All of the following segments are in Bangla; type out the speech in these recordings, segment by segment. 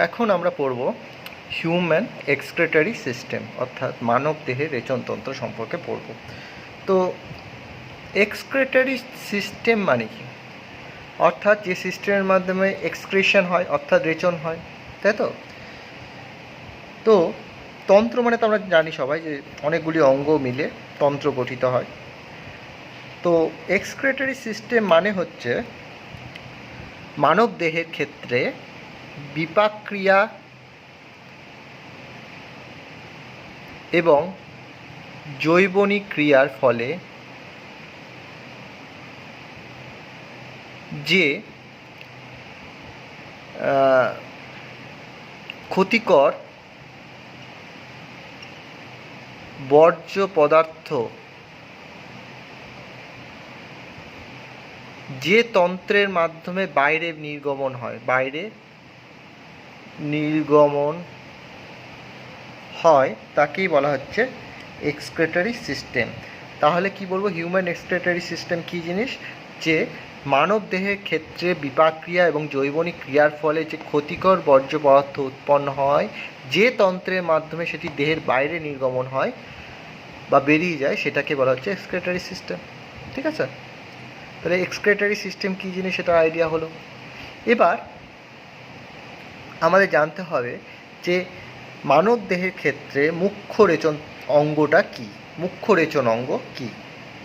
এখন আমরা পড়ব হিউম্যান এক্সক্রেটরি সিস্টেম, অর্থাৎ মানব দেহের রেচনতন্ত্র সম্পর্কে পড়ব। তো এক্সক্রেটরি সিস্টেম মানে কি? অর্থাৎ যে সিস্টেমের মাধ্যমে এক্সক্রিশন হয়, অর্থাৎ রেচন হয়, তাই তো? তো তন্ত্র মানে তো আমরা জানি সবাই যে অনেকগুলি অঙ্গ মিলে তন্ত্র গঠিত হয়। তো এক্সক্রেটরি সিস্টেম মানে হচ্ছে মানব দেহের ক্ষেত্রে বিপাক ক্রিয়া এবং জৈবনিক ক্রিয়ার ফলে যে ক্ষতিকর বর্জ্য পদার্থ যে তন্ত্রের মাধ্যমে বাইরে নির্গমন হয় তাকেই বলা হচ্ছে এক্সক্রেটরি সিস্টেম। তাহলে কি বলবো, হিউম্যান এক্সক্রেটরি সিস্টেম কি জিনিস? যে মানব দেহের ক্ষেত্রে বিপাক ক্রিয়া এবং জৈবনিক ক্রিয়ার ফলে যে ক্ষতিকর বর্জ্য পদার্থ উৎপন্ন হয়, যে তন্ত্রের মাধ্যমে সেটি দেহের বাইরে নির্গমন হয় বা বেরিয়ে যায়, সেটাকে বলা হচ্ছে এক্সক্রেটরি সিস্টেম। ঠিক আছে? তাহলে এক্সক্রেটরি সিস্টেম কী জিনিস সেটা আইডিয়া হলো। এবার আমাদের জানতে হবে যে মানব দেহের ক্ষেত্রে মুখ্য রেচন অঙ্গটা কী, মুখ্য রেচন অঙ্গ কী,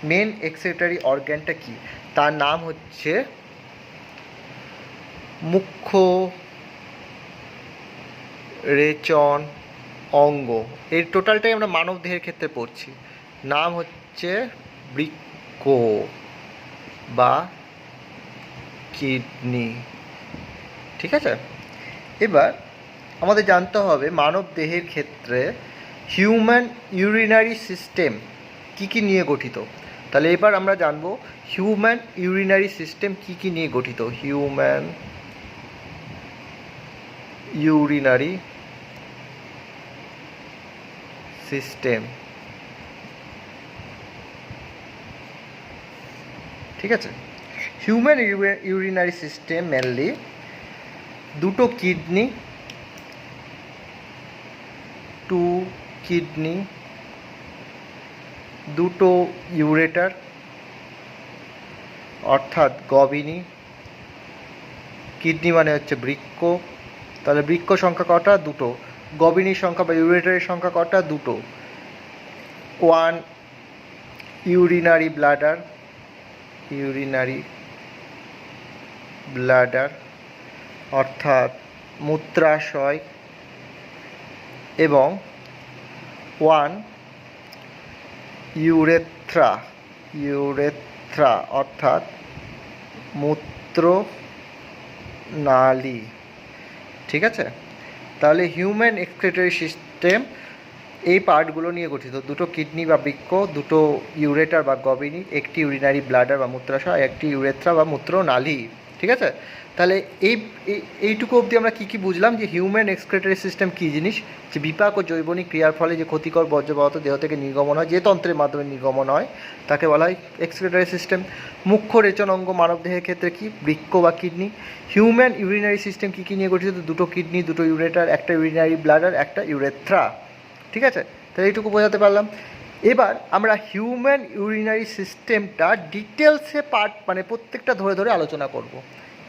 মেন এক্সক্রেটরি অর্গ্যানটা কী? তার নাম হচ্ছে মুখ্য রেচন অঙ্গ। এর টোটালটাই আমরা মানব দেহের ক্ষেত্রে পড়ছি। নাম হচ্ছে বৃক্ক বা কিডনি। ঠিক আছে? এবার আমাদের জানতে হবে মানব দেহের ক্ষেত্রে হিউম্যান ইউরিনারি সিস্টেম কী কী নিয়ে গঠিত। তাহলে এবার আমরা জানব হিউম্যান ইউরিনারি সিস্টেম কী কী নিয়ে গঠিত। হিউম্যান ইউরিনারি সিস্টেম, ঠিক আছে? হিউম্যান ইউরিনারি সিস্টেম মেনলি দুটো কিডনি, দুটো ইউরেটার অর্থাৎ গবিনি। কিডনি মানে হচ্ছে বৃক্ক, তাহলে বৃক্ক সংখ্যা কটা? দুটো। গবিনির সংখ্যা বা ইউরেটারের সংখ্যা কটা? দুটো। ওয়ান ইউরিনারি ব্লাডার অর্থাৎ মূত্রাশয়, এবং ওয়ান ইউরেথ্রা অর্থাৎ মূত্রনালী। ঠিক আছে? তাহলে হিউম্যান এক্সক্রেটরি সিস্টেম এই পার্টগুলো নিয়ে গঠিত। দুটো কিডনি বা বৃক্ক, দুটো ইউরেটার বা গবিনি, একটি ইউরিনারি ব্লাডার বা মূত্রাশয়, একটি ইউরেথ্রা বা মূত্রনালী। ঠিক আছে? তাহলে এইটুকু অবধি আমরা কী কী বুঝলাম যে হিউম্যান এক্সক্রেটরি সিস্টেম কী জিনিস, যে বিপাক ও জৈবনিক ক্রিয়ার ফলে যে ক্ষতিকর বর্জ্য পদার্থ দেহ থেকে নির্গমন হয়, যে তন্ত্রের মাধ্যমে নির্গমন হয়, তাকে বলা হয় এক্সক্রেটরি সিস্টেম। মুখ্য রেচন অঙ্গ মানবদেহের ক্ষেত্রে কি? বৃক্ক বা কিডনি। হিউম্যান ইউরিনারি সিস্টেম কী কী নিয়ে গঠিত? দুটো কিডনি, দুটো ইউরেটার, একটা ইউরিনারি ব্লাডার, একটা ইউরেথ্রা। ঠিক আছে? তাহলে এইটুকু বোঝাতে পারলাম। এবার আমরা হিউম্যান ইউরিনারি সিস্টেমটা ডিটেলসে পার্ট মানে প্রত্যেকটা ধরে ধরে আলোচনা করব।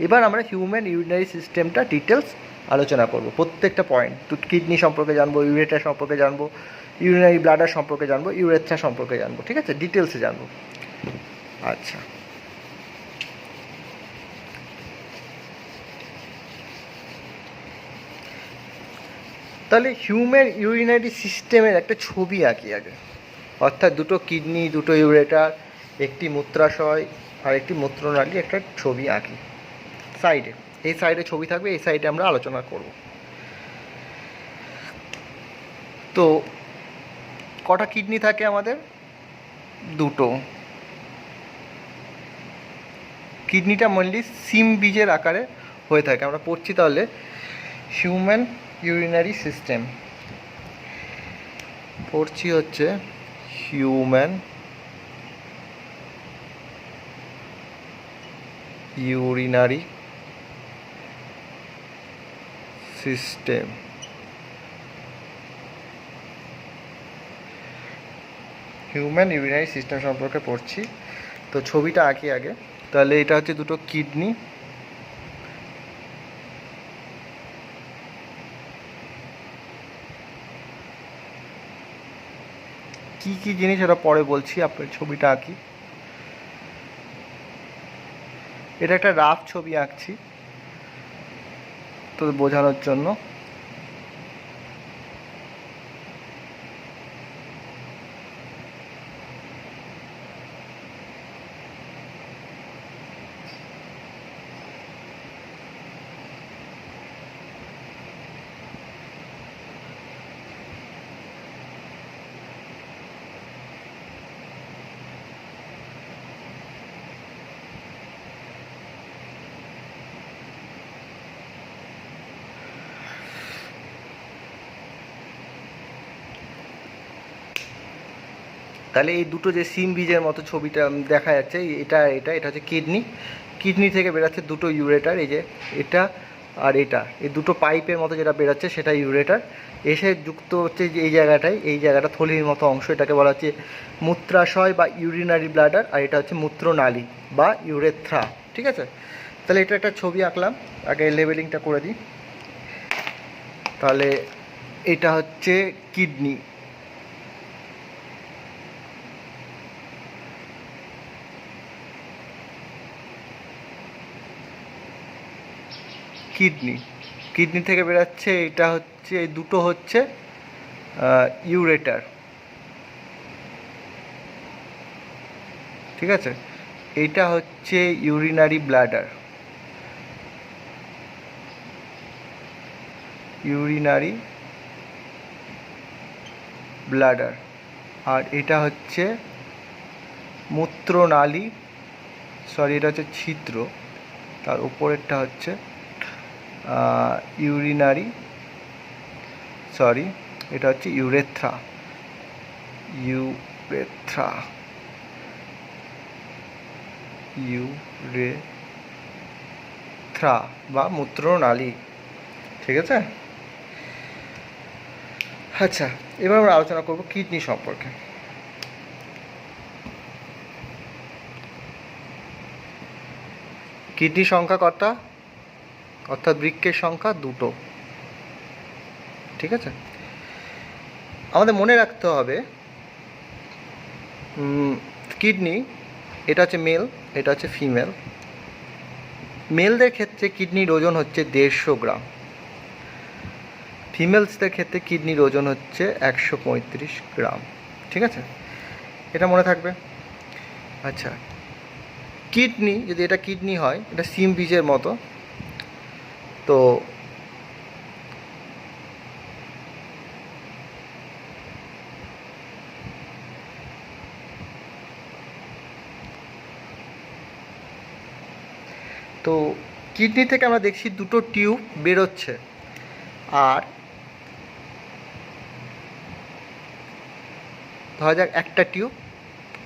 এবার আমরা হিউম্যান ইউরিনারি সিস্টেমটা ডিটেলস আলোচনা করব, প্রত্যেকটা পয়েন্ট। কিডনি সম্পর্কে জানবো, ইউরেটার সম্পর্কে জানবো, ইউরিনারি ব্লাডার সম্পর্কে জানবো, ইউরেথ্রা সম্পর্কে জানবো। ঠিক আছে? ডিটেলসে জানবো। আচ্ছা, তাহলে হিউম্যান ইউরিনারি সিস্টেমের একটা ছবি আঁকি আগে। অর্থাৎ দুটো কিডনি, দুটো ইউরেটার, একটি মূত্রাশয় আর একটি মূত্রনালী, একটা ছবি আঁকি সাইডে। এই সাইডে ছবি থাকবে, এই সাইডে আমরা আলোচনা করব। তো কটা কিডনি থাকে আমাদের? দুটো। কিডনিটা মেনলি সিম বীজের আকারে হয়ে থাকে। আমরা পড়ছি তাহলে হিউম্যান ইউরিনারি সিস্টেম, পড়ছি হচ্ছে human urinary system. Human urinary system সম্পর্কে পড়ছি। তো ছবিটা আঁকি আগে। তাহলে এটা হচ্ছে দুটো কিডনি, কি কি জিনিস এটা পরে বলছি, আপনার ছবিটা আঁকি। এটা একটা রাফ ছবি আঁকছি তো বোঝানোর জন্য। তাহলে এই দুটো যে সিম বীজের মতো ছবিটা দেখা যাচ্ছে, এটা এটা এটা হচ্ছে কিডনি। কিডনি থেকে বেরোচ্ছে দুটো ইউরেটার, এই যে এটা আর এটা, এই দুটো পাইপের মতো যেটা বেরোচ্ছে সেটা ইউরেটার। এসে যুক্ত হচ্ছে যে এই জায়গাটায়, এই জায়গাটা থলির মতো অংশ, এটাকে বলা হচ্ছে মূত্রাশয় বা ইউরিনারি ব্লাডার, আর এটা হচ্ছে মূত্রনালী বা ইউরেথ্রা। ঠিক আছে, তাহলে এটা একটা ছবি আঁকলাম। আগে লেবেলিংটা করে দিই। তাহলে এটা হচ্ছে কিডনি, কিডনি কিডনি থেকে বেরোচ্ছে, এটা হচ্ছে, এই দুটো হচ্ছে ইউরেটার। ঠিক আছে, এইটা হচ্ছে ইউরিনারি ব্লাডার, ইউরিনারি ব্লাডার। আর এটা হচ্ছে মূত্রনালী, সরি এটা হচ্ছে ছিদ্র, তার উপরেরটা হচ্ছে ইউরিনারি, সরি এটা হচ্ছে ইউরেথ্রা, ইউরেথ্রা, ইউরেথ্রা বা মূত্রনালী। ঠিক আছে, আচ্ছা এবার আমরা আলোচনা করব কিডনি সম্পর্কে। কিডনি সংখ্যা কটা? অর্থাৎ বৃক্কের সংখ্যা দুটো। ঠিক আছে, আমাদের মনে রাখতে হবে কিডনি, এটা হচ্ছে মেল, এটা হচ্ছে ফিমেল। মেলদের ক্ষেত্রে কিডনির ওজন হচ্ছে 150 গ্রাম, ফিমেলসদের ক্ষেত্রে কিডনির ওজন হচ্ছে 135 গ্রাম। ঠিক আছে, এটা মনে থাকবে। আচ্ছা, কিডনি, যদি এটা কিডনি হয়, এটা সিম বীজের মতো। তো তো কিডনি থেকে আমরা দেখছি দুটো টিউব বেরোচ্ছে, আর ধরা যাক একটা টিউব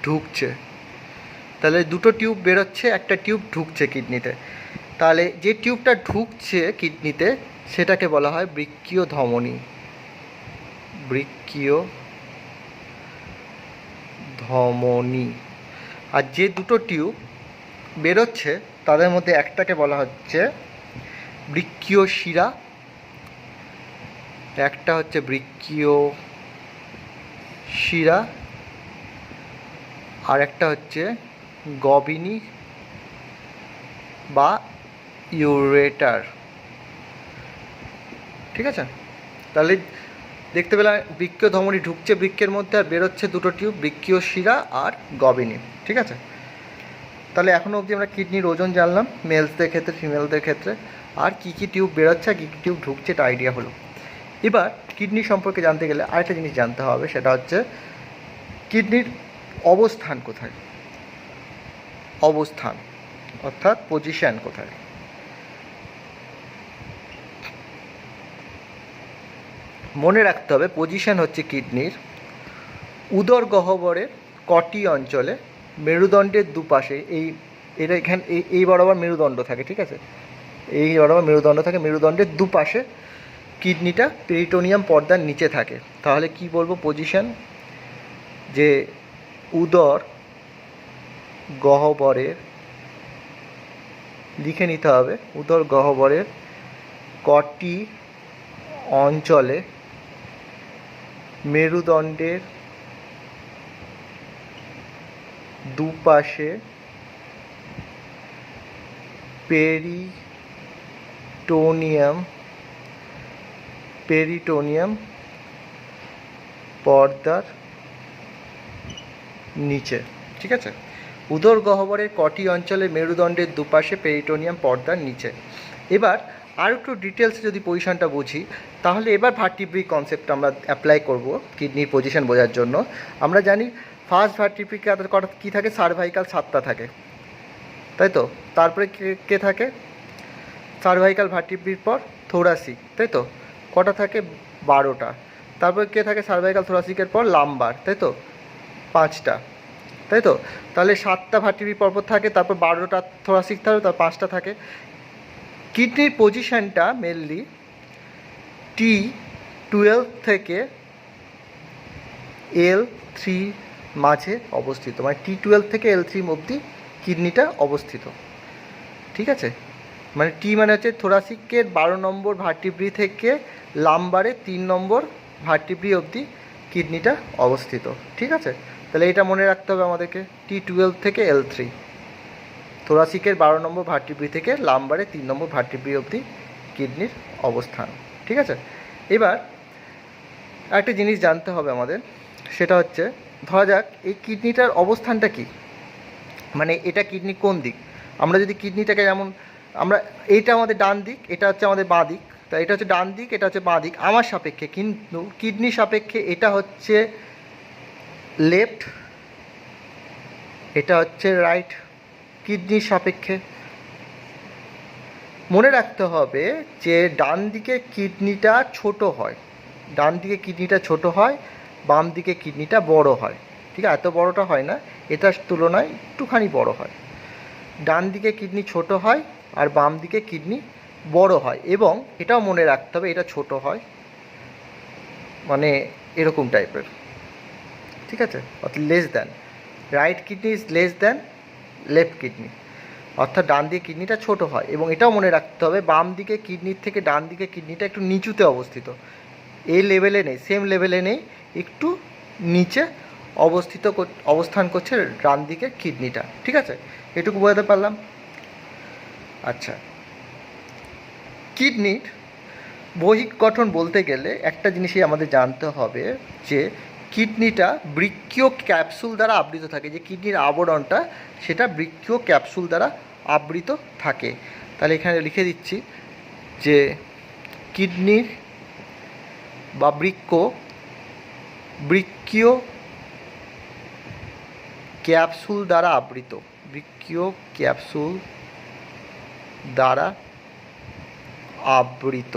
ঢুকছে। তাহলে দুটো টিউব বেরোচ্ছে, একটা টিউব ঢুকছে কিডনিতে। তাহলে যে টিউবটা ঢুকছে কিডনিতে সেটাকে বলা হয় বৃক্কীয় ধমনী, বৃক্কীয় ধমনী। আর যে দুটো টিউব বেরোচ্ছে তাদের মধ্যে একটাকে বলা হচ্ছে বৃক্কীয় শিরা, একটা হচ্ছে বৃক্কীয় শিরা, আর একটা হচ্ছে গবিনী বা ইউরেটার। ঠিক আছে, তাহলে দেখতে পেলাম বৃক্কীয় ধমনী ঢুকছে বৃক্কের মধ্যে, আর বেরোচ্ছে দুটো টিউব, বৃক্কীয় শিরা আর গবিনী। ঠিক আছে, তাহলে এখনও অবধি আমরা কিডনির ওজন জানলাম মেলসদের ক্ষেত্রে, ফিমেলদের ক্ষেত্রে, আর কী কী টিউব বেরোচ্ছে আর কী কী টিউব ঢুকছে এটা আইডিয়া হলো। এবার কিডনি সম্পর্কে জানতে গেলে আরেকটা জিনিস জানতে হবে, সেটা হচ্ছে কিডনির অবস্থান কোথায়, অবস্থান অর্থাৎ পজিশন কোথায়। মনে রাখতে হবে পজিশন হচ্ছে কিডনির উদর গহ্বরের কটি অঞ্চলে, মেরুদণ্ডের দুপাশে, এই এটা এখানে এই বরাবর মেরুদণ্ড থাকে। ঠিক আছে, এই বরাবর মেরুদণ্ড থাকে, মেরুদণ্ডের দুপাশে কিডনিটা পেরিটোনিয়াম পর্দার নিচে থাকে। তাহলে কি বলবো পজিশন, যে উদর গহ্বরের, লিখে নিতে হবে, উদর গহ্বরের কটি অঞ্চলে মেরুদণ্ডের দুপাশে পেরিটোনিয়াম পর্দার নিচে। ঠিক আছে, উদর গহ্বরের কটি অঞ্চলে মেরুদণ্ডের দুপাশে পেরিটোনিয়াম পর্দার নিচে। এবার আর একটু ডিটেলসে যদি পজিশনটা বুঝি, তাহলে এবার ভার্টিব্রি কনসেপ্ট আমরা অ্যাপ্লাই করব কিডনির পজিশন বোঝার জন্য। আমরা জানি ফার্স্ট ভার্টিব্রি কটা কী থাকে, সার্ভাইকাল 7টা থাকে, তাই তো। তারপরে কে থাকে, সার্ভাইকাল ভার্টিব্রির পর থোরাসিক, তাই তো, কটা থাকে, 12টা। তারপরে কে থাকে সার্ভাইকাল থোরাসিকের পর লাম্বার, তাই তো, 5টা, তাই তো। তাহলে 7টা ভার্টিব্রি পরপর থাকে, তারপর 12টা থোরাসিক থাকে, তারপর 5টা থাকে। কিডনির পজিশনটা মেনলি T12 থেকে L3 মাঝে অবস্থিত, মানে T12 থেকে L3 অবধি কিডনিটা অবস্থিত। ঠিক আছে, মানে টি মানে হচ্ছে থোরাসিকের 12 নম্বর ভার্টিব্রি থেকে লাম্বারে 3 নম্বর ভার্টিব্রি অবধি কিডনিটা অবস্থিত। ঠিক আছে, তাহলে এটা মনে রাখতে হবে আমাদেরকে, T12 থেকে L3, থোরাসিকের 12 নম্বর ভার্টিব্রি থেকে লাম্বারে 3 নম্বর ভার্টিব্রি অবধি কিডনির অবস্থান। ঠিক আছে, এবার একটা জিনিস জানতে হবে আমাদের, সেটা হচ্ছে ধরা যাক এই কিডনিটার অবস্থানটা কি, মানে এটা কিডনি কোন দিক। আমরা যদি কিডনিটাকে, যেমন আমরা, এইটা আমাদের ডান দিক, এটা হচ্ছে আমাদের বাঁ দিক, তা এটা হচ্ছে ডান দিক, এটা হচ্ছে বাঁ দিক আমার সাপেক্ষে, কিন্তু কিডনি সাপেক্ষে এটা হচ্ছে লেফট, এটা হচ্ছে রাইট। কিডনির সাপেক্ষে মনে রাখতে হবে যে ডান দিকে কিডনিটা ছোট হয়, ডান দিকে কিডনিটা ছোট হয়, বাম দিকে কিডনিটা বড় হয়। ঠিক আছে, এত বড়টা হয় না, এটার তুলনায় একটুখানি বড় হয়। ডান দিকে কিডনি ছোট হয় আর বাম দিকে কিডনি বড় হয়, এবং এটাও মনে রাখতে হবে এটা ছোট হয়, মানে এরকম টাইপের। ঠিক আছে, অর্থাৎ less than, right kidney is less than left kidney, অর্থাৎ ডান দিকে কিডনিটা ছোট হয়। এবং এটাও মনে রাখতে হবে বাম দিকে কিডনির থেকে ডান দিকে কিডনিটা একটু নিচুতে অবস্থিত, এই লেভেলে নেই, সেম লেভেলে নেই, একটু নিচে অবস্থান করছে ডান দিকে কিডনিটা। ঠিক আছে, এটুকু বোঝাতে পারলাম। আচ্ছা, কিডনির বহিক গঠন বলতে গেলে একটা জিনিসই আমাদের জানতে হবে, যে কিডনিটা বৃক্কীয় ক্যাপসুল দ্বারা আবৃত থাকে, যে কিডনির আবরণটা সেটা বৃক্কীয় ক্যাপসুল দ্বারা আবৃত থাকে। তাহলে এখানে লিখে দিচ্ছি যে কিডনির বা বৃক্কীয় ক্যাপসুল দ্বারা আবৃত, বৃক্কীয় ক্যাপসুল দ্বারা আবৃত।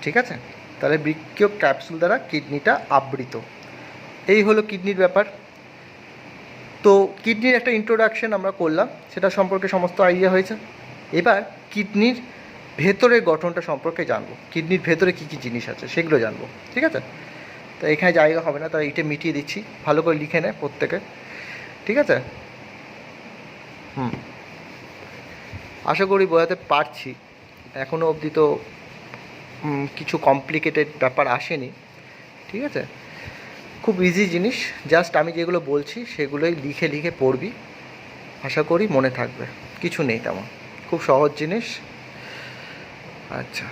ঠিক আছে, তাহলে বৃক্কীয় ক্যাপসুল দ্বারা কিডনিটা আবৃত। এই হলো কিডনির ব্যাপার। তো কিডনির একটা ইন্ট্রোডাকশন আমরা করলাম, সেটা সম্পর্কে সমস্ত আইডিয়া হয়েছে। এবার কিডনির ভেতরের গঠনটা সম্পর্কে জানবো, কিডনির ভেতরে কী কী জিনিস আছে সেগুলো জানবো। ঠিক আছে, তো এখানে জায়গা হবে না, তাই এটা মিটিয়ে দিচ্ছি, ভালো করে লিখে নেয় প্রত্যেকে। ঠিক আছে, আশা করি বোঝাতে পারছি, এখনও অবধি তো কিছু কমপ্লিকেটেড ব্যাপার আসেনি। ঠিক আছে, খুব ইজি জিনিস, জাস্ট আমি যেগুলো বলছি সেগুলোই লিখে লিখে পড়বি, আশা করি মনে থাকবে, কিছু নেই তেমন, খুব সহজ জিনিস। আচ্ছা,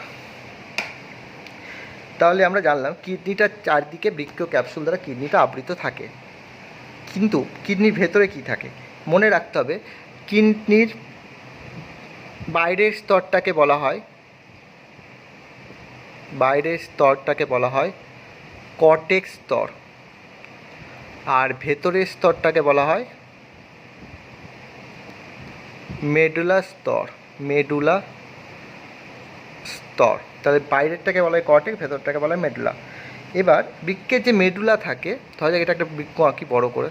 তাহলে আমরা জানলাম কিডনিটার চারদিকে বৃক্কীয় ক্যাপসুল দ্বারা কিডনিটা আবৃত থাকে, কিন্তু কিডনির ভেতরে কি থাকে মনে রাখতে হবে। কিডনির বাইরের স্তরটাকে বলা হয় কর্টেক্স স্তর, আর ভেতরের স্তরটাকে বলা হয় মেডুলা স্তর। তাহলে বাইরেরটাকে বলা হয় কর্টেক্স, ভেতরটাকে বলা হয় মেডুলা। এবার বৃক্কের যে মেডুলা থাকে, ধরা যাক এটা একটা বৃক্ক আঁকি বড় করে,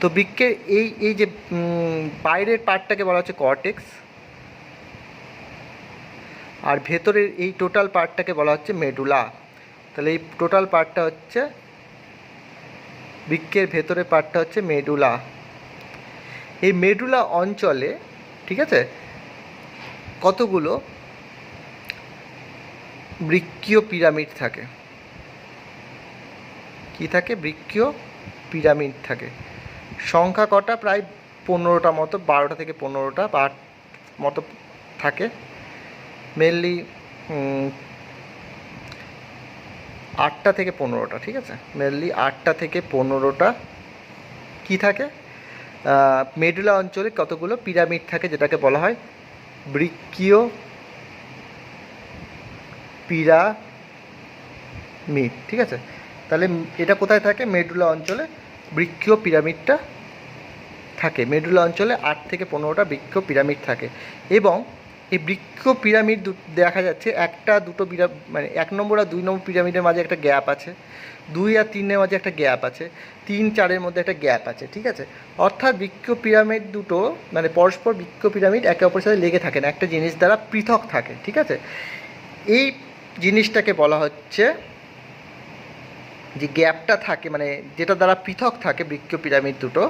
তো বৃক্কের এই এই যে বাইরের পার্টটাকে বলা হচ্ছে কর্টেক্স, আর ভেতরের এই টোটাল পার্টটাকে বলা হচ্ছে মেডুলা। তাহলে এই টোটাল পার্টটা হচ্ছে বৃক্কের ভেতরের পার্টটা হচ্ছে মেডুলা। এই মেডুলা অঞ্চলে, ঠিক আছে, কতগুলো বৃক্কীয় পিরামিড থাকে। কি থাকে? বৃক্কীয় পিরামিড থাকে। সংখ্যা কটা? প্রায় 15টা মতো, 12টা থেকে 15টা মতো থাকে। মেনলি 8টা থেকে 15টা, ঠিক আছে, মেনলি 8টা থেকে 15টা কি থাকে, মেডুলা অঞ্চলে কতগুলো পিরামিড থাকে, যেটাকে বলা হয় বৃক্কীয় পিরামিড, ঠিক আছে। তাহলে এটা কোথায় থাকে? মেডুলা অঞ্চলে বৃক্কীয় পিরামিডটা থাকে। মেডুলা অঞ্চলে 8 থেকে 15টা বৃক্কীয় পিরামিড থাকে। এবং এই বৃক্কীয় পিরামিড দেখা যাচ্ছে একটা দুটো মানে 1 নম্বর আর 2 নম্বর পিরামিডের মাঝে একটা গ্যাপ আছে, 2 আর 3-এর মাঝে একটা গ্যাপ আছে, 3-4-এর মধ্যে একটা গ্যাপ আছে, ঠিক আছে। অর্থাৎ বৃক্কীয় পিরামিড দুটো মানে পরস্পর বৃক্কীয় পিরামিড একে অপরের সাথে লেগে থাকে না, একটা জিনিস দ্বারা পৃথক থাকে, ঠিক আছে। এই জিনিসটাকে বলা হচ্ছে, যে গ্যাপটা থাকে মানে যেটা দ্বারা পৃথক থাকে বৃক্কীয় পিরামিড দুটো,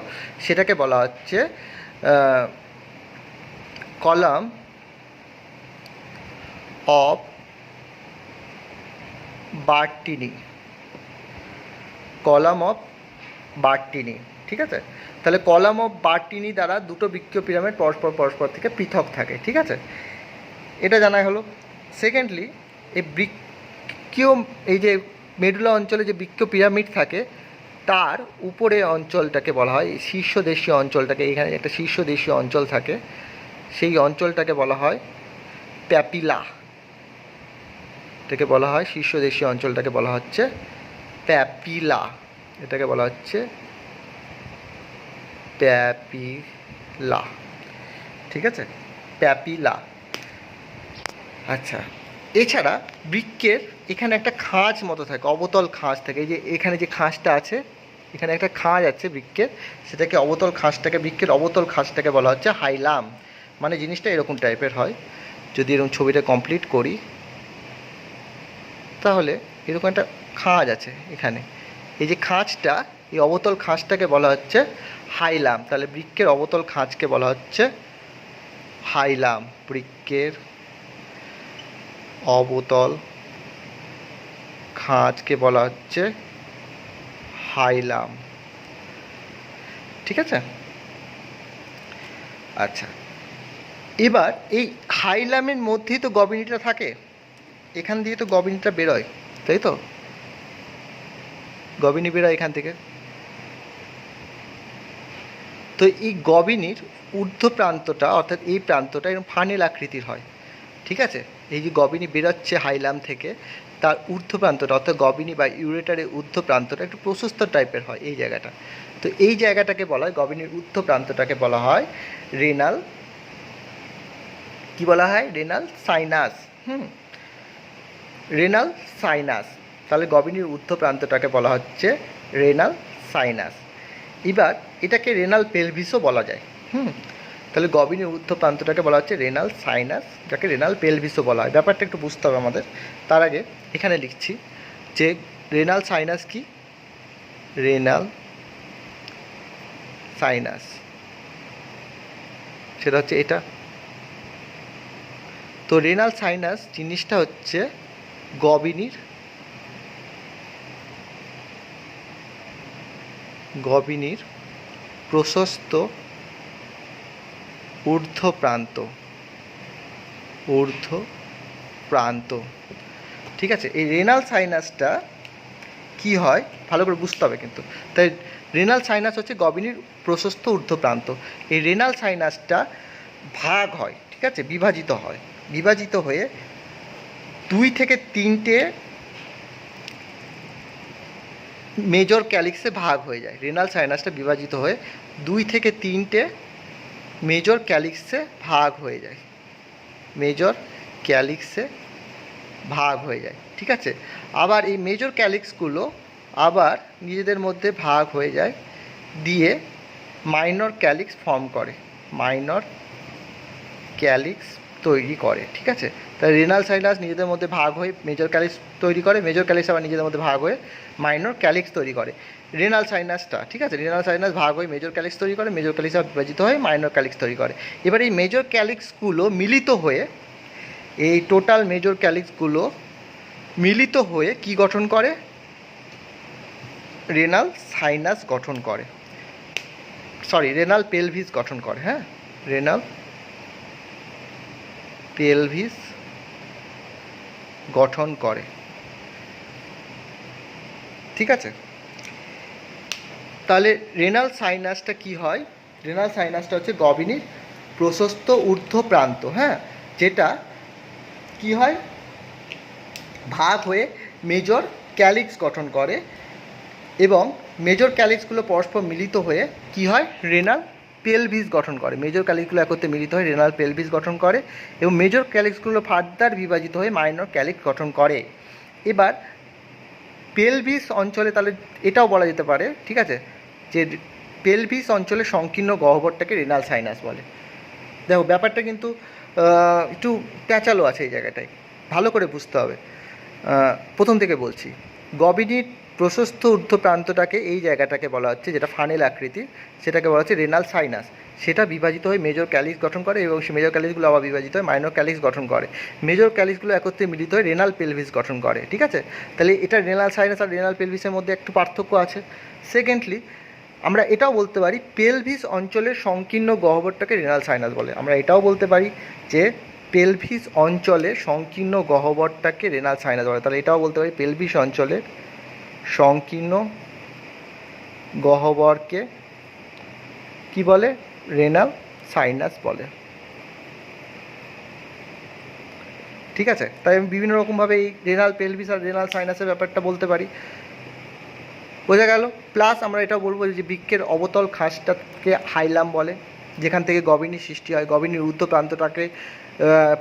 সেটাকে বলা হচ্ছে কলাম অফ বার্টিনি। কলাম অফ বার্টিনি, ঠিক আছে। তাহলে কলাম অফ বার্টিনি দ্বারা দুটো বৃক্কীয় পিরামিড পরস্পর থেকে পৃথক থাকে, ঠিক আছে। এটা জানাই হলো। সেকেন্ডলি, এই বৃক্কীয় এই যে মেডুলা অঞ্চলে যে বৃক্কীয় পিরামিড থাকে, তার উপরে অঞ্চলটাকে বলা হয় শীর্ষদেশীয় অঞ্চলটাকে, এখানে একটা শীর্ষদেশীয় অঞ্চল থাকে, সেই অঞ্চলটাকে বলা হয় প্যাপিলা। এটাকে বলা হয় শীর্ষদেশীয় অঞ্চলটাকে বলা হচ্ছে প্যাপিলা। এটাকে বলা হচ্ছে প্যাপিলা, ঠিক আছে, প্যাপিলা। আচ্ছা, এছাড়া বৃক্কের এখানে একটা খাঁজ মতো থাকে, অবতল খাঁজ থাকে। এই যে এখানে যে খাঁজটা আছে, এখানে একটা খাঁজ আছে বৃক্কের, সেটাকে অবতল খাঁজটাকে, বৃক্কের অবতল খাঁজটাকে বলা হচ্ছে হাইলাম। মানে জিনিসটা এরকম টাইপের হয়। যদি এরকম ছবিটা কমপ্লিট করি, তাহলে এরকম একটা খাঁজ আছে এখানে। এই যে খাঁজটা, এই অবতল খাঁজটাকে বলা হচ্ছে হাইলাম। তাহলে বৃক্কের অবতল খাঁজকে বলা হচ্ছে হাইলাম। বৃক্কের অবতল খাঁজকে বলা হচ্ছে হাইলাম, ঠিক আছে। আচ্ছা, এবার এই হাইলামের মধ্যেই তো গভীরতা থাকে, এখান দিয়ে তো গভীরতা বেরোয়, তাই তো, গভীর বেরোয় এখান থেকে। তো এই গভীর ঊর্ধ্ব প্রান্তটা, অর্থাৎ এই প্রান্তটা এরকম ফানেল আকৃতির হয়, ঠিক আছে। এই যে গভীর বেরোচ্ছে হাইলাম থেকে, তার ঊর্ধ্ব প্রান্তটা অর্থাৎ গভীর বা ইউরেটারের ঊর্ধ্ব প্রান্তটা একটু প্রশস্ত টাইপের হয় এই জায়গাটা। তো এই জায়গাটাকে বলা হয়, গভীর ঊর্ধ্ব প্রান্তটাকে বলা হয় রেনাল, কি বলা হয়? Renal sinus. Renal sinus. তাহলে গভীর ঊর্ধ্ব প্রান্তটাকে বলা হচ্ছে রেনাল সাইনাস। এবার এটাকে রেনাল পেলভিসও বলা যায়। তাহলে গভীর ঊর্ধ্ব প্রান্তটাকে বলা হচ্ছে রেনাল সাইনাস, যাকে রেনাল পেলভিসও বলা হয়। ব্যাপারটা একটু বুঝতে হবে আমাদের। তার আগে এখানে লিখছি যে রেনাল সাইনাস কি, রেনাল সাইনাস সেটা হচ্ছে এটা। তো রেনাল সাইনাস জিনিসটা হচ্ছে গভীর প্রশস্ত ঊর্ধ্ব প্রান্ত, ঠিক আছে। এই রেনাল সাইনাসটা কি হয় ভালো করে বুঝতে হবে কিন্তু। তাই রেনাল সাইনাস হচ্ছে গভীর প্রশস্ত ঊর্ধ্ব প্রান্ত। এই রেনাল সাইনাসটা ভাগ হয়, ঠিক আছে, বিভাজিত হয়ে 2 থেকে 3টে মেজর ক্যালিক্সে ভাগ হয়ে যায়। রেনাল সাইনাসটা বিভাজিত হয়ে 2 থেকে 3টে মেজর ক্যালিক্সে ভাগ হয়ে যায়, ঠিক আছে। আবার এই মেজর ক্যালিক্সগুলো আবার নিজেদের মধ্যে ভাগ হয়ে যায়, দিয়ে মাইনর ক্যালিক্স ফর্ম করে, মাইনর ক্যালিক্স তৈরি করে। ঠিক আছে, তাই রেনাল সাইনাস নিজেদের মধ্যে ভাগ হয়ে মেজর ক্যালিক্স তৈরি করে, মেজর ক্যালিক্স আবার নিজেদের মধ্যে ভাগ হয়ে মাইনর ক্যালিক্স তৈরি করে। রেনাল সাইনাসটা, ঠিক আছে, রেনাল সাইনাস ভাগ হয়ে মেজর ক্যালিক্স তৈরি করে, মেজর ক্যালিক্স আবার বিভাজিত হয়ে মাইনর ক্যালিক্স তৈরি করে। এবার এই মেজর ক্যালিক্সগুলো মিলিত হয়ে, এই টোটাল মেজর ক্যালিক্সগুলো মিলিত হয়ে কি গঠন করে? রেনাল সাইনাস গঠন করে, সরি রেনাল পেলভিস গঠন করে। হ্যাঁ, রেনাল পেলভিস গঠন করে। ঠিক আছে, তাহলে রেনাল সাইনাসটা কি হয়? রেনাল সাইনাসটা হচ্ছে গভীর প্রশস্ত ঊর্ধ্ব প্রান্ত, হ্যাঁ, যেটা কি হয়? ভাগ হয়ে মেজর ক্যালিক্স গঠন করে, এবং মেজর ক্যালিক্সগুলো পরস্পর মিলিত হয়ে কি হয়? রেনাল পেলভিস গঠন করে। মেজর ক্যালিক্সগুলো একত্রে মিলিত হয়ে রেনাল পেলভিস গঠন করে, এবং মেজর ক্যালিক্সগুলো ফার্দার বিভাজিত হয়ে মাইনর ক্যালিক্স গঠন করে। এবার পেলভিস অঞ্চলে, তাহলে এটাও বলা যেতে পারে, ঠিক আছে, যে পেলভিস অঞ্চলে সংকীর্ণ গহ্বরটাকে রেনাল সাইনাস বলে। দেখো ব্যাপারটা কিন্তু একটু প্যাঁচালো আছে এই জায়গাটায়, ভালো করে বুঝতে হবে। প্রথম থেকে বলছি, গভীর প্রশস্ত ঊর্ধ্ব প্রান্তটাকে, এই জায়গাটাকে বলা হচ্ছে, যেটা ফানেল আকৃতির, সেটাকে বলা হচ্ছে রেনাল সাইনাস। সেটা বিভাজিত হয়ে মেজর ক্যালিক্স গঠন করে, এবং সেই মেজর ক্যালিক্সগুলো আবার বিভাজিত হয়ে মাইনর ক্যালিক্স গঠন করে। মেজর ক্যালিক্সগুলো একত্রে মিলিত হয়ে রেনাল পেলভিস গঠন করে। ঠিক আছে, তাহলে এটা রেনাল সাইনাস আর রেনাল পেলভিসের মধ্যে একটু পার্থক্য আছে। সেকেন্ডলি, আমরা এটাও বলতে পারি পেলভিস অঞ্চলের সংকীর্ণ গহ্বরটাকে রেনাল সাইনাস বলে। আমরা এটাও বলতে পারি যে পেলভিস অঞ্চলে সংকীর্ণ গহ্বরটাকে রেনাল সাইনাস বলে। তাহলে এটাও বলতে পারি পেলভিস অঞ্চলের সংকীর্ণ গহ্বরকে কি বলে? রেনাল সাইনাস বলে। ঠিক আছে, তাই আমি বিভিন্ন রকমভাবে এই রেনাল পেলভিস আর রেনাল সাইনাসের ব্যাপারটা বলতে পারি। বোঝা গেল? প্লাস আমরা এটাও বলবো যে বৃক্কের অবতল খাঁজটাকে হাইলাম বলে, যেখান থেকে গভীর সৃষ্টি হয়। গভীর ঊর্ধ্ব প্রান্তটাকে,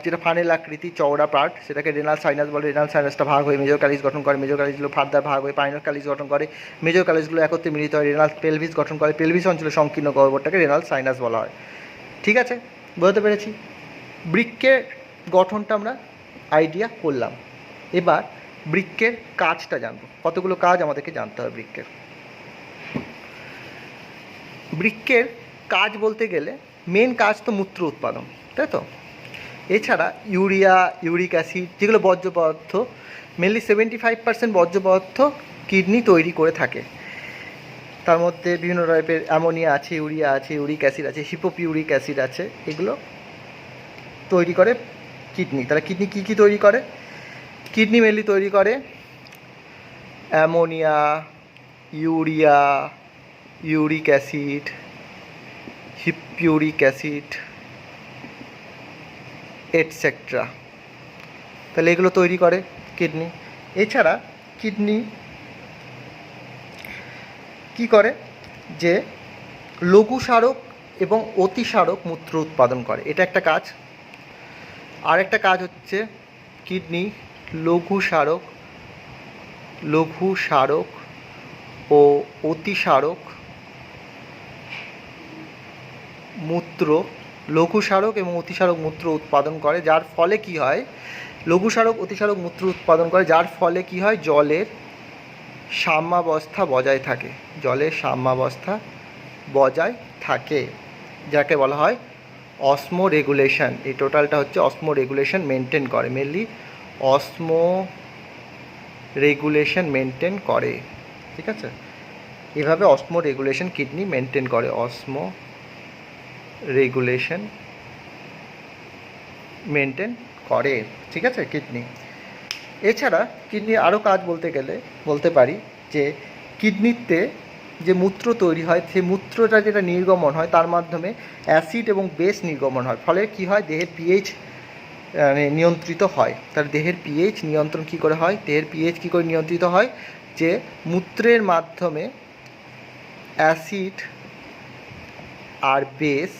যেটা ফানেল আকৃতি চওড়া পার্ট, সেটাকে রেনাল সাইনাস বলে। রেনাল সাইনাসটা ভাগ হয়ে মেজর ক্যালিক্স গঠন করে, মেজর ক্যালিক্সগুলো ফার্দার ভাগ হয়ে মাইনর ক্যালিক্স গঠন করে, মেজর ক্যালিক্সগুলো একত্রে মিলিত হয় রেনাল পেলভিস গঠন করে। পেলভিস অঞ্চলে সংকীর্ণ গহ্বরটাকে রেনাল সাইনাস বলা হয়। ঠিক আছে, বুঝতে পেরেছি? বৃক্কের গঠনটা আমরা আইডিয়া করলাম। এবার বৃক্কের কাজটা জানবো, কতগুলো কাজ আমাদেরকে জানতে হবে বৃক্কের। বৃক্কের কাজ বলতে গেলে মেন কাজ তো মূত্র উৎপাদন, তাই তো? এছাড়া ইউরিয়া, ইউরিক অ্যাসিড, যেগুলো বর্জ্য পদার্থ, মেনলি 75% বর্জ্য পদার্থ কিডনি তৈরি করে থাকে। তার মধ্যে বিভিন্ন টাইপের অ্যামোনিয়া আছে, ইউরিয়া আছে, ইউরিক অ্যাসিড আছে, হিপোপিউরিক অ্যাসিড আছে, এগুলো তৈরি করে কিডনি। তাহলে কিডনি কী কী তৈরি করে? কিডনি মেনলি তৈরি করে ammonia, urea, uric acid, hippuric acid, etcetera. তাহলে এগুলো তৈরি করে কিডনি। এছাড়া কিডনি কি করে? যে লঘু স্মারক এবং অতিস্মারক মূত্র উৎপাদন করে, এটা একটা কাজ। আর একটা কাজ হচ্ছে কিডনি লঘু স্মারক ও অতিস্মারক মূত্র, লঘু স্মারক এবং অতিস্মারক মূত্র উৎপাদন করে, যার ফলে কি হয়? লঘু স্মারক অতিস্মারক মূত্র উৎপাদন করে, যার ফলে কি হয়? জলের সাম্যাবস্থা বজায় থাকে, জলের সাম্যাবস্থা বজায় থাকে, যাকে বলা হয় অসমো রেগুলেশন। এই টোটালটা হচ্ছে অসমো রেগুলেশন মেনটেন করে, মেনলি অসমো রেগুলেশন মেনটেন করে। ঠিক আছে, এভাবে অসমো রেগুলেশন কিডনি মেনটেন করে, অসমো রেগুলেশন মেনটেন করে। ঠিক আছে, কিডনি। এছাড়া কিডনির আরও কাজ বলতে গেলে বলতে পারি যে কিডনিতে যে মূত্র তৈরি হয়, সেই মূত্রটা যেটা নির্গমন হয়, তার মাধ্যমে অ্যাসিড এবং বেস নির্গমন হয়। ফলে কি হয়? দেহের পিএইচ নিয়ন্ত্রিত হয়। তার দেহের পিএইচ নিয়ন্ত্রণ কী করে হয়? দেহের পিএইচ কী করে নিয়ন্ত্রিত হয়? যে মূত্রের মাধ্যমে অ্যাসিড আর বেস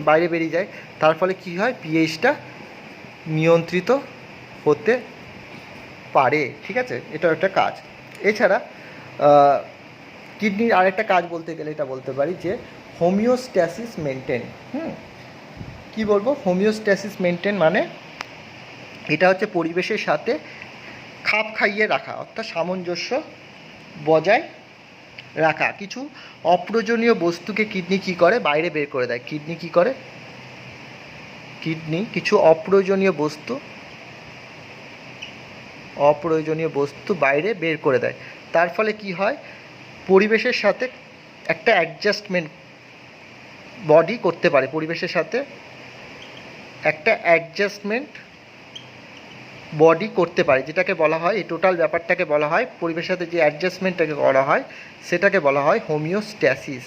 বাইরে বেরিয়ে যায়, তার ফলে কী হয়? পিএইচটা নিয়ন্ত্রিত হতে পারে। ঠিক আছে, এটাও একটা কাজ। এছাড়া কিডনির আরেকটা কাজ বলতে গেলে এটা বলতে পারি যে হোমিওস্ট্যাসিস মেনটেন। কি বলবো? হোমিওস্ট্যাসিস মেনটেন মানে এটা হচ্ছে পরিবেশের সাথে খাপ খাইয়ে রাখা, অর্থাৎ সামঞ্জস্য বজায় রাখা। কিছু অপ্রয়োজনীয় বস্তুকে কিডনি কী করে? বাইরে বের করে দেয়। কিডনি কী করে? কিডনি কিছু অপ্রয়োজনীয় বস্তু বাইরে বের করে দেয়। তার ফলে কি হয়? পরিবেশের সাথে একটা অ্যাডজাস্টমেন্ট বডি করতে পারে, পরিবেশের সাথে একটা অ্যাডজাস্টমেন্ট বডি করতে পারে, যেটাকে বলা হয়, এই টোটাল ব্যাপারটাকে বলা হয়, পরিবেশের সাথে যে অ্যাডজাস্টমেন্টটাকে করা হয় সেটাকে বলা হয় হোমিওস্ট্যাসিস।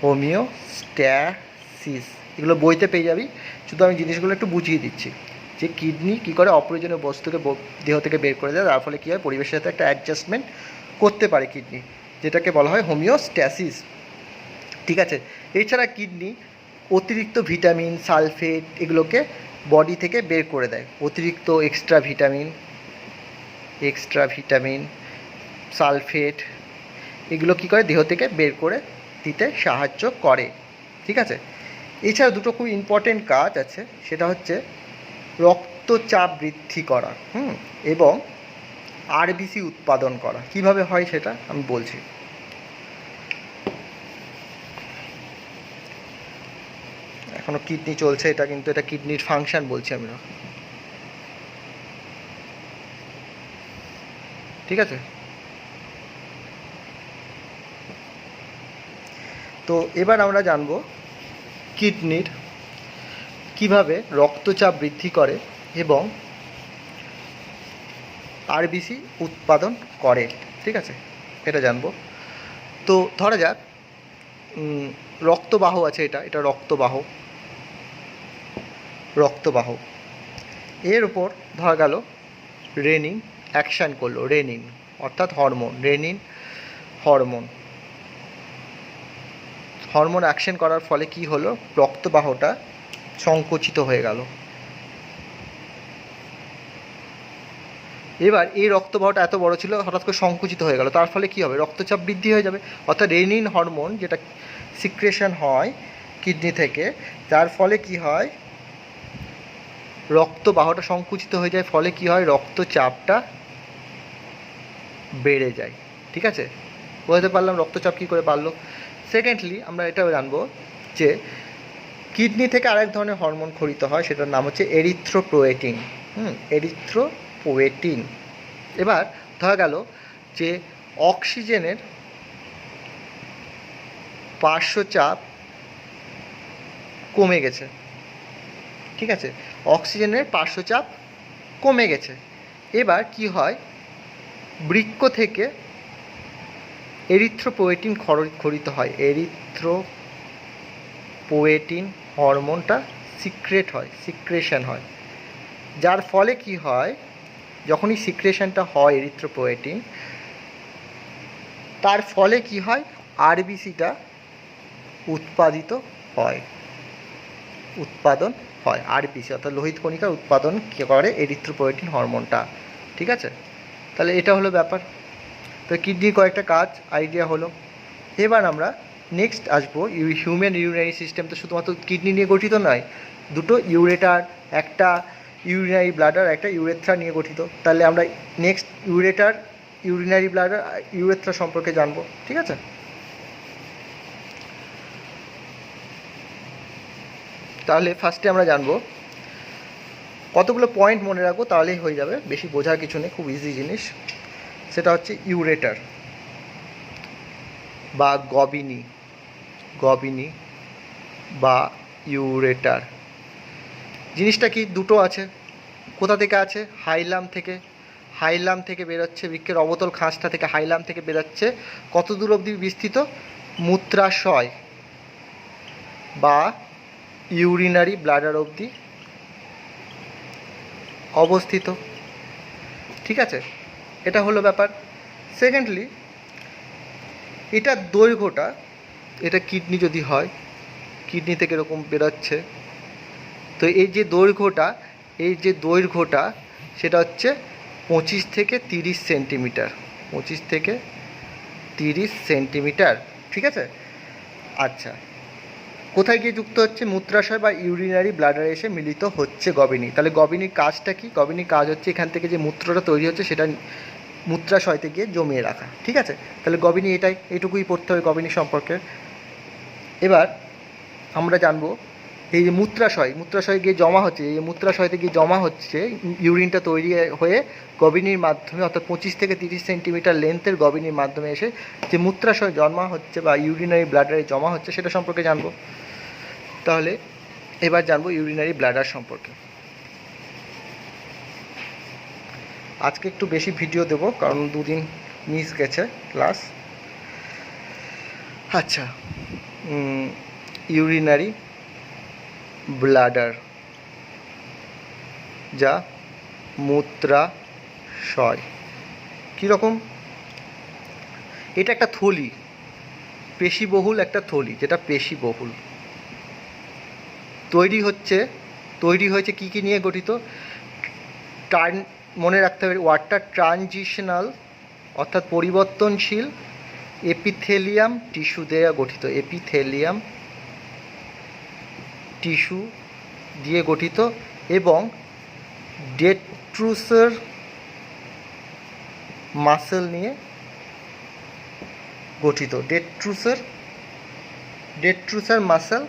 হোমিওস্ট্যাসিস এগুলো বইতে পেয়ে যাবি, শুধু আমি জিনিসগুলো একটু বুঝিয়ে দিচ্ছি যে কিডনি কী করে অপ্রয়োজনীয় বস্তুকে দেহ থেকে বের করে দেয়, তার ফলে কী হয়? পরিবেশের সাথে একটা অ্যাডজাস্টমেন্ট করতে পারে কিডনি, যেটাকে বলা হয় হোমিওস্ট্যাসিস। ঠিক আছে? এছাড়া কিডনি অতিরিক্ত ভিটামিন, সালফেট এগুলোকে বডি থেকে বের করে দেয়। অতিরিক্ত এক্সট্রা ভিটামিন, সালফেট এগুলো কী করে? দেহ থেকে বের করে দিতে সাহায্য করে। ঠিক আছে? এছাড়া দুটো খুব ইম্পর্টেন্ট কাজ আছে, সেটা হচ্ছে রক্তচাপ বৃদ্ধি করা এবং আরবিসি উৎপাদন করা। কিভাবে হয় সেটা আমি বলছি। এখনো কিডনি চলছে, এটা কিন্তু এটা কিডনির ফাংশন বলছি আমরা। ঠিক আছে? তো এবার আমরা জানব কিডনির কিভাবে রক্তচাপ বৃদ্ধি করে এবং আরবিসি উৎপাদন করে। ঠিক আছে? এটা জানবো। তো ধরা যাক রক্তবাহ আছে, এটা রক্তবাহ। এর উপর ধরা গেল রেনিন অ্যাকশান করলো, রেনিন অর্থাৎ রেনিন হরমোন অ্যাকশন করার ফলে কি হলো? রক্তবাহটা সংকুচিত হয়ে গেল। এবার এই রক্তবাহটা এত বড় ছিল, হঠাৎ করে সংকুচিত হয়ে গেল, তার ফলে কি হবে? রক্তচাপ বৃদ্ধি হয়ে যাবে। অর্থাৎ রেনিন হরমোন যেটা সিক্রেশন হয় কিডনি থেকে, যার ফলে কি হয়? রক্তবাহটা সংকুচিত হয়ে যায়, ফলে কি হয়? রক্তচাপটা বেড়ে যায়। ঠিক আছে? বুঝতে পারলাম রক্তচাপ কী করে বাড়লো। সেকেন্ডলি আমরা এটাও জানবো যে কিডনি থেকে আরেক ধরনের হরমোন ক্ষরিত হয়, সেটার নাম হচ্ছে এরিথ্রোপোয়েটিন। এরিথ্রোপোয়েটিন। এবার ধরা গেল যে অক্সিজেনের পার্শ্বচাপ কমে গেছে। ঠিক আছে? অক্সিজেনের পার্শ্বচাপ কমে গেছে। এবার কি হয়? বৃক্ক থেকে এরিথ্রোপোয়েটিন ক্ষরিত হয়। এরিথ্রোপোয়েটিন হরমোনটা সিক্রেশন হয়, যার ফলে কি হয়? যখনই সিক্রেশনটা হয় এরিথ্রোপোয়েটিন, তার ফলে কি হয়? আরবিসিটা উৎপাদন হয়। আরবিসি অর্থাৎ লোহিত কণিকার উৎপাদন কী করে? এরিথ্রোপোয়েটিন হরমোনটা। ঠিক আছে? তাহলে এটা হলো ব্যাপার। তো কিডনির কয়েকটা কাজ আইডিয়া হলো। এবার আমরা নেক্সট আসবো হিউম্যান ইউরিনারি সিস্টেম। তো শুধুমাত্র কিডনি নিয়ে গঠিত নয়, দুটো ইউরেটার, একটা ইউরিনারি ব্লাডার, একটা ইউরেথ্রা নিয়ে গঠিত। তাহলে আমরা নেক্সট ইউরিনারি ব্লাডার, ইউরেথ্রা সম্পর্কে জানবো। ঠিক আছে? তাহলে ফার্স্টে আমরা জানবো, কতগুলো পয়েন্ট মনে রাখবো তাহলেই হয়ে যাবে, বেশি বোঝার কিছু নেই, খুব ইজি জিনিস। সেটা হচ্ছে ইউরেটার বা গবিনি বা ইউরেটার। জিনিসটা কি? দুটো আছে। কোথা থেকে আছে? হাইলাম থেকে বেরোচ্ছে, বৃক্কের অবতল খাঁজটা থেকে হাইলাম থেকে বেরোচ্ছে। কত দূর অবধি বিস্তৃত? মূত্রাশয় বা ইউরিনারি ব্লাডার অবধি অবস্থিত। ঠিক আছে? এটা হলো ব্যাপার। সেকেন্ডলি, এটার দৈর্ঘ্যটা, এটা কিডনি যদি হয়, কিডনি থেকে এরকম বেরোচ্ছে, তো এই যে দৈর্ঘ্যটা সেটা হচ্ছে 25 থেকে 30 সেন্টিমিটার। 25 থেকে 30 সেন্টিমিটার। ঠিক আছে? আচ্ছা, কোথায় গিয়ে যুক্ত হচ্ছে? মূত্রাশয় বা ইউরিনারি ব্লাডারে এসে মিলিত হচ্ছে গবিনী। তাহলে গবিনীর কাজটা কি? গবিনীর কাজ হচ্ছে এখান থেকে যে মূত্রটা তৈরি হচ্ছে সেটা মূত্রাশয়তে গিয়ে জমিয়ে রাখা। ঠিক আছে, তাহলে গবিনী এইটুকুই পড়তে হবে গবিনী সম্পর্কে। এবার আমরা জানবো এই যে মূত্রাশয়ে গিয়ে জমা হচ্ছে, এই মূত্রাশয়তে গিয়ে জমা হচ্ছে ইউরিনটা তৈরি হয়ে গবিনীর মাধ্যমে, অর্থাৎ 25 থেকে 30 সেন্টিমিটার লেন্থের গবিনীর মাধ্যমে এসে যে মূত্রাশয় জমা হচ্ছে বা ইউরিনারি ব্লাডারে জমা হচ্ছে সেটা সম্পর্কে জানবো। তাহলে এবার জানবো ইউরিনারি ব্লাডার সম্পর্কে। আজকে একটু বেশি ভিডিও দেবো কারণ দুদিন মিস গেছে ক্লাস। আচ্ছা, ইউরিনারি ব্লাডার যা মূত্রাশয় কীরকম? এটা একটা থলি, পেশিবহুল একটা থলি, যেটা পেশিবহুল। তৈরি হয়েছে কী কী নিয়ে গঠিত? মনে রাখতে হবে ওয়ার্ডটা ট্রানজিশনাল, অর্থাৎ পরিবর্তনশীল এপিথেলিয়াম টিস্যু দিয়ে গঠিত। এপিথেলিয়াম টিস্যু দিয়ে গঠিত এবং ডেট্রুসার মাসেল নিয়ে গঠিত। ডেট্রুসার মাসেল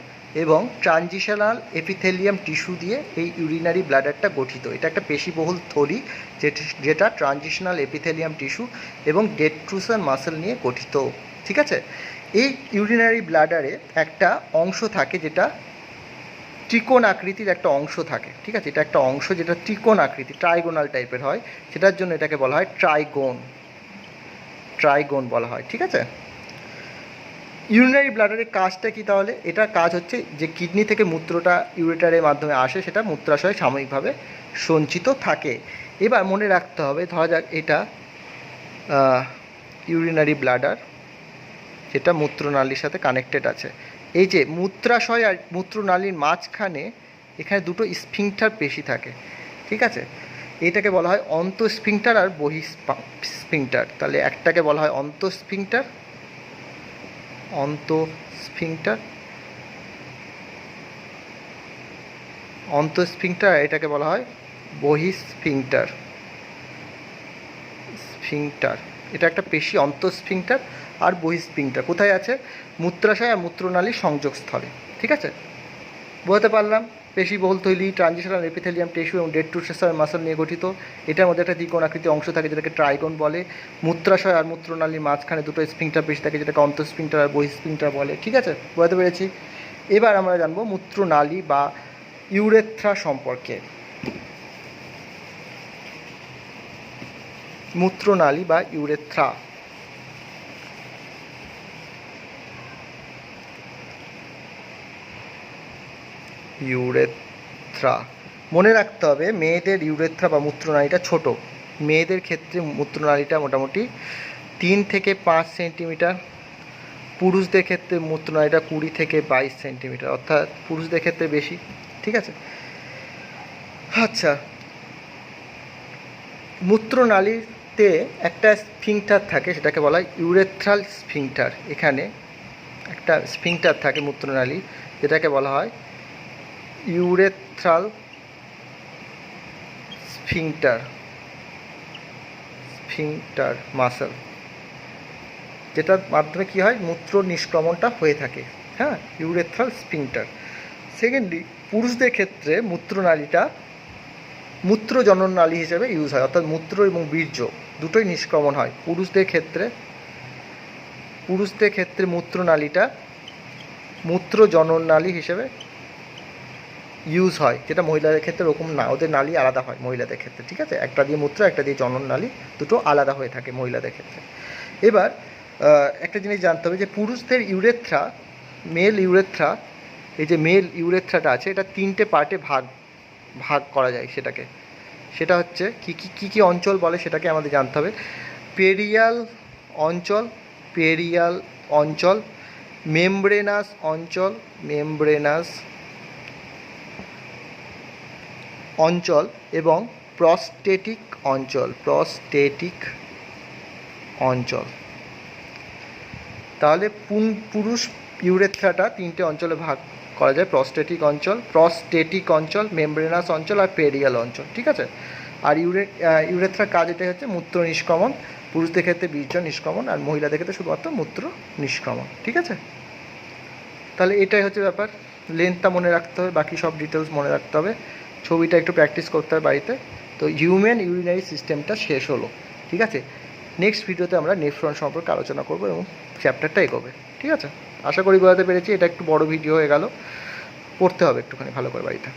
এবং ট্রানজিশনাল এপিথেলিয়াম টিস্যু দিয়ে এই ইউরিনারি ব্লাডারটা গঠিত। এটা একটা পেশিবহুল থলি যেটা ট্রানজিশনাল এপিথেলিয়াম টিস্যু এবং ডেট্রুসার মাসেল নিয়ে গঠিত। ঠিক আছে, এই ইউরিনারি ব্লাডারে একটা অংশ থাকে যেটা ত্রিকোণ আকৃতির একটা অংশ থাকে। ঠিক আছে, এটা একটা অংশ যেটা ত্রিকোণ আকৃতি, ট্রাইগোনাল টাইপের হয়, সেটার জন্য এটাকে বলা হয় ট্রাইগোন বলা হয়। ঠিক আছে, ইউরিনারি ব্লাডারের কাজটা কি তাহলে? এটার কাজ হচ্ছে যে কিডনি থেকে মূত্রটা ইউরেটারের মাধ্যমে আসে, সেটা মূত্রাশয়ে সাময়িকভাবে সঞ্চিত থাকে। এবার মনে রাখতে হবে, ধরা যাক এটা ইউরিনারি ব্লাডার যেটা মূত্রনালীর সাথে কানেক্টেড আছে। এই যে মূত্রাশয় আর মূত্রনালীর মাঝখানে এখানে দুটো স্ফিংক্টার পেশি থাকে। ঠিক আছে, এটাকে বলা হয় অন্তঃস্ফিংক্টার আর বহিঃস্ফিংক্টার। তাহলে একটাকে বলা হয় অন্তঃস্ফিংক্টার, এটাকে বলা হয় বহিঃস্ফিংক্টার। এটা একটা পেশি, অন্তঃস্ফিংক্টার আর বহিঃস্ফিংক্টার। কোথায় আছে? মূত্রাশয় আর মূত্রনালীর সংযোগস্থলে। ঠিক আছে, বোঝাতে পারলাম? পেশিবহুল থলি, ট্রানজিশনাল এপিথেলিয়াম টিস্যু এবং ডেট্রুসার মাসল নিয়ে গঠিত। এটার মধ্যে একটা ত্রিকোণ আকৃতি অংশ থাকে যেটাকে ট্রাইগন বলে। মূত্রাশয় আর মূত্রনালীর মাঝখানে দুটো স্ফিংক্টার পেশি থাকে যেটাকে অন্তঃস্ফিংক্টার আর বহিঃস্ফিংক্টার বলে। ঠিক আছে, বোঝাতে পেরেছি? এবার আমরা জানবো মূত্রনালী বা ইউরেথ্রা সম্পর্কে। মূত্রনালী বা ইউরেথ্রা। মনে রাখতে হবে মেয়েদের ইউরেথ্রা বা মূত্রনালীটা ছোট। মেয়েদের ক্ষেত্রে মূত্রনালীটা মোটামুটি 3 থেকে 5 সেন্টিমিটার, পুরুষদের ক্ষেত্রে মূত্রনালীটা 20 থেকে 22 সেন্টিমিটার, অর্থাৎ পুরুষদের ক্ষেত্রে বেশি। ঠিক আছে, আচ্ছা, মূত্রনালীতে একটা স্ফিংক্টার থাকে, সেটাকে বলা হয় ইউরেথ্রাল স্ফিংক্টার। এখানে একটা স্ফিংক্টার থাকে মূত্রনালী, যেটাকে বলা হয় ইউরেথ্রাল স্ফিংক্টার মাসল, যেটার মাধ্যমে কি হয়? মূত্র নিষ্ক্রমণটা হয়ে থাকে। হ্যাঁ, ইউরেথ্রাল স্ফিংক্টার। সেকেন্ডলি, পুরুষদের ক্ষেত্রে মূত্রনালীটা মূত্রজনন নালী হিসেবে ইউজ হয়, অর্থাৎ মূত্র এবং বীর্য দুটোই নিষ্ক্রমণ হয়। পুরুষদের ক্ষেত্রে মূত্রনালীটা মূত্রজনন নালী হিসেবে ইউজ হয়, যেটা মহিলাদের ক্ষেত্রে ওরকম না, ওদের নালী আলাদা হয় মহিলাদের ক্ষেত্রে। ঠিক আছে, একটা দিয়ে মূত্র, একটা দিয়ে জনন নালী, দুটো আলাদা হয়ে থাকে মহিলাদের ক্ষেত্রে। এবার একটা জিনিস জানতে হবে যে পুরুষদের ইউরেথ্রা, মেল ইউরেথ্রাটা আছে, এটা 3টে পার্টে ভাগ করা যায়। সেটা হচ্ছে কি অঞ্চল বলে সেটাকে আমাদের জানতে হবে। পেরিয়াল অঞ্চল, মেমব্রেনাস অঞ্চল এবং প্রস্টেটিক অঞ্চল। তাহলে পুরুষ ইউরেথ্রাটা 3টে অঞ্চলে ভাগ করা যায়, প্রস্টেটিক অঞ্চল, মেমব্রেনাস অঞ্চল আর পেরিয়াল অঞ্চল, ঠিক আছে। আর ইউরেথ্রার কাজ এটাই হচ্ছে মূত্র নিষ্ক্রমণ, পুরুষদের ক্ষেত্রে বীর্য নিষ্ক্রমণ, আর মহিলাদের ক্ষেত্রে শুধুমাত্র মূত্র নিষ্ক্রমণ, ঠিক আছে। তাহলে এটাই হচ্ছে ব্যাপার, লেন্থটা মনে রাখতে হবে, বাকি সব ডিটেলস মনে রাখতে হবে, ছবিটা একটু প্র্যাকটিস করতে হবে বাড়িতে। তো হিউম্যান ইউরিনারি সিস্টেমটা শেষ হলো, ঠিক আছে। নেক্সট ভিডিওতে আমরা নেফ্রন সম্পর্কে আলোচনা করবো এবং চ্যাপ্টারটা এগোবে, ঠিক আছে। আশা করি বোঝাতে পেরেছি, এটা একটু বড় ভিডিও হয়ে গেল, পড়তে হবে একটুখানি ভালো করে বাড়িতে।